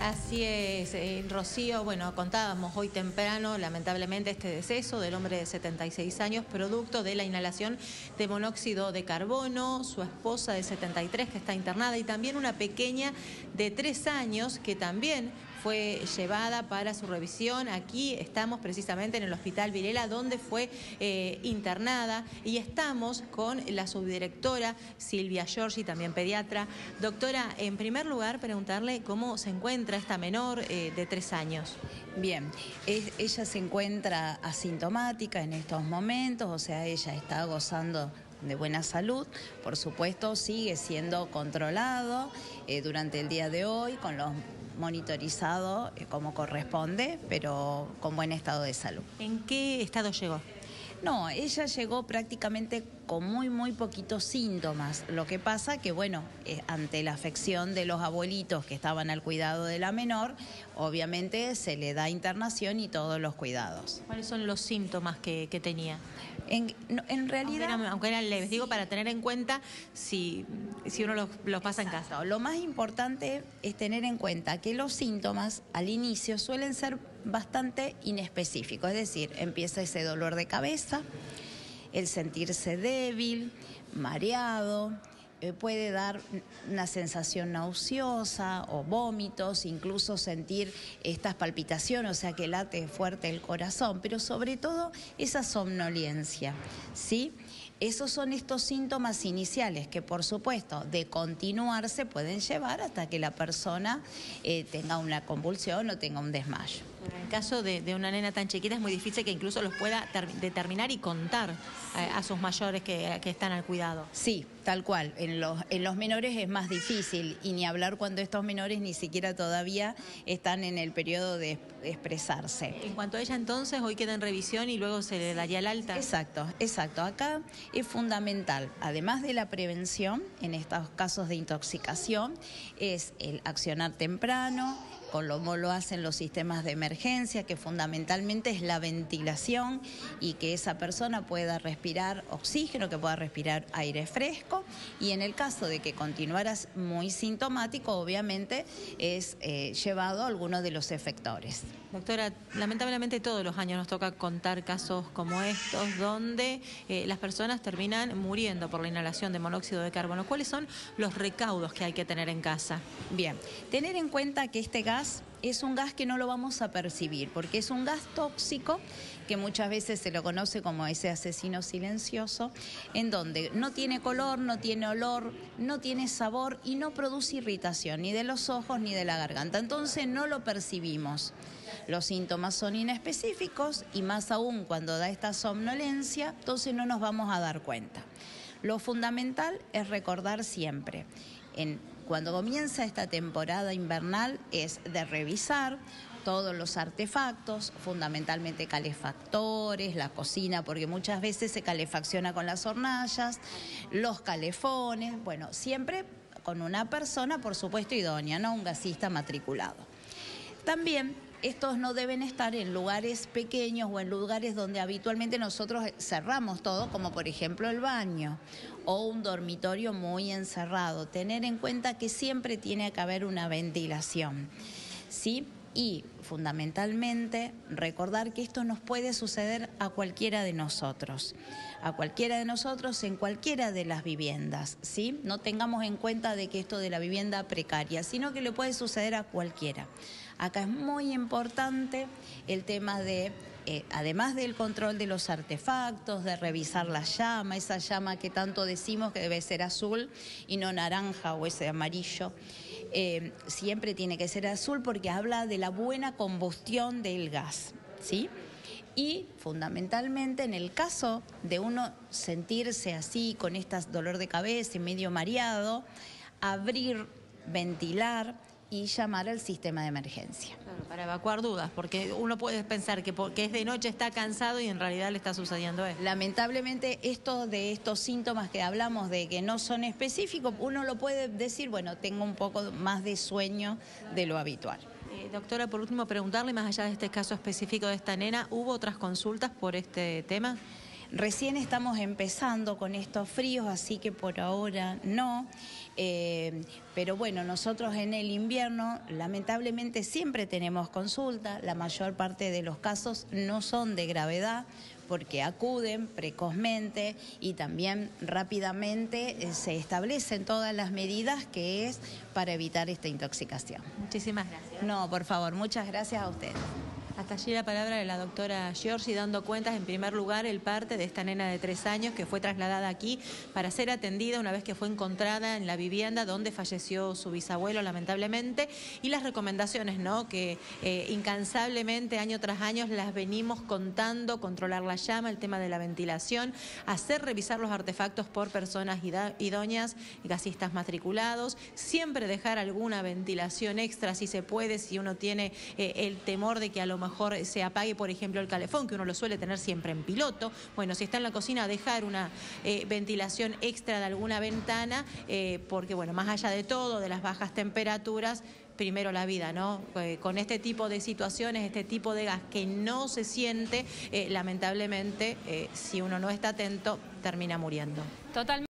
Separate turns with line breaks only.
Así es, Rocío, bueno, contábamos hoy temprano, lamentablemente, este deceso del hombre de 76 años, producto de la inhalación de monóxido de carbono, su esposa de 73 que está internada y también una pequeña de 3 años que también fue llevada para su revisión. Aquí estamos precisamente en el Hospital Vilela, donde fue internada, y estamos con la subdirectora Silvia Giorgi, también pediatra. Doctora, en primer lugar, preguntarle cómo se encuentra esta menor de 3 años.
Bien, ella se encuentra asintomática en estos momentos, o sea, ella está gozando de buena salud. Por supuesto, sigue siendo controlado durante el día de hoy con los monitorizado como corresponde, pero con buen estado de salud.
¿En qué estado llegó?
No, ella llegó prácticamente con muy poquitos síntomas. Lo que pasa que, bueno, ante la afección de los abuelitos que estaban al cuidado de la menor, obviamente se le da internación y todos los cuidados.
¿Cuáles son los síntomas que tenía?
En realidad...
Aunque eran leves, digo, para tener en cuenta si uno los pasa en casa.
Lo más importante es tener en cuenta que los síntomas al inicio suelen ser bastante inespecíficos, es decir, empieza ese dolor de cabeza, el sentirse débil, mareado, puede dar una sensación nauseosa o vómitos, incluso sentir estas palpitaciones, o sea que late fuerte el corazón, pero sobre todo esa somnolencia, ¿sí? Esos son estos síntomas iniciales que, por supuesto, de continuarse pueden llevar hasta que la persona tenga una convulsión o tenga un desmayo.
En el caso de una nena tan chiquita es muy difícil que incluso los pueda determinar y contar a sus mayores que están al cuidado.
Sí, tal cual. En los menores es más difícil, y ni hablar cuando estos menores ni siquiera todavía están en el periodo de expresarse.
En cuanto a ella, entonces, hoy queda en revisión y luego se le daría el alta.
Exacto. Acá es fundamental, además de la prevención en estos casos de intoxicación, es el accionar temprano, como lo hacen los sistemas de emergencia, que fundamentalmente es la ventilación y que esa persona pueda respirar oxígeno, que pueda respirar aire fresco, y en el caso de que continuara muy sintomático, obviamente es llevado a alguno de los efectores.
Doctora, lamentablemente todos los años nos toca contar casos como estos, donde las personas terminan muriendo por la inhalación de monóxido de carbono. ¿Cuáles son los recaudos que hay que tener en casa?
Bien, tener en cuenta que este gas es un gas que no lo vamos a percibir, porque es un gas tóxico que muchas veces se lo conoce como ese asesino silencioso, en donde no tiene color, no tiene olor, no tiene sabor y no produce irritación ni de los ojos ni de la garganta. Entonces no lo percibimos. Los síntomas son inespecíficos y más aún cuando da esta somnolencia, entonces no nos vamos a dar cuenta. Lo fundamental es recordar siempre, cuando comienza esta temporada invernal, es de revisar todos los artefactos, fundamentalmente calefactores, la cocina, porque muchas veces se calefacciona con las hornallas, los calefones, bueno, siempre con una persona, por supuesto, idónea, no un gasista matriculado. También estos no deben estar en lugares pequeños o en lugares donde habitualmente nosotros cerramos todo, como por ejemplo el baño o un dormitorio muy encerrado. Tener en cuenta que siempre tiene que haber una ventilación, ¿sí? Y fundamentalmente recordar que esto nos puede suceder a cualquiera de nosotros en cualquiera de las viviendas, ¿sí? No tengamos en cuenta de que esto de la vivienda precaria, sino que le puede suceder a cualquiera. Acá es muy importante el tema de, además del control de los artefactos, de revisar la llama, esa llama que tanto decimos que debe ser azul y no naranja o ese amarillo. Siempre tiene que ser azul porque habla de la buena combustión del gas, ¿sí? Y fundamentalmente en el caso de uno sentirse así con este dolor de cabeza y medio mareado, abrir, ventilar y llamar al sistema de emergencia.
Claro, para evacuar dudas, porque uno puede pensar que porque es de noche está cansado y en realidad le está sucediendo esto.
Lamentablemente estos síntomas que hablamos de que no son específicos, uno lo puede decir, bueno, tengo un poco más de sueño de lo habitual.
Doctora, por último, preguntarle, más allá de este caso específico de esta nena, ¿hubo otras consultas por este tema?
Recién estamos empezando con estos fríos, así que por ahora no. Pero bueno, nosotros en el invierno lamentablemente siempre tenemos consulta. La mayor parte de los casos no son de gravedad porque acuden precozmente y también rápidamente se establecen todas las medidas que es para evitar esta intoxicación.
Muchísimas gracias.
No, por favor, muchas gracias a ustedes.
Hasta allí la palabra de la doctora Giorgi, dando cuentas, en primer lugar, el parte de esta nena de 3 años que fue trasladada aquí para ser atendida una vez que fue encontrada en la vivienda donde falleció su bisabuelo, lamentablemente, y las recomendaciones, ¿no?, que incansablemente, año tras año, las venimos contando: controlar la llama, el tema de la ventilación, hacer revisar los artefactos por personas idóneas, gasistas matriculados, siempre dejar alguna ventilación extra si se puede, si uno tiene el temor de que a lo mejor se apague, por ejemplo, el calefón, que uno lo suele tener siempre en piloto. Bueno, si está en la cocina, dejar una ventilación extra de alguna ventana, porque, bueno, más allá de todo, de las bajas temperaturas, primero la vida, ¿no? Con este tipo de situaciones, este tipo de gas que no se siente, lamentablemente, si uno no está atento, termina muriendo.
Totalmente.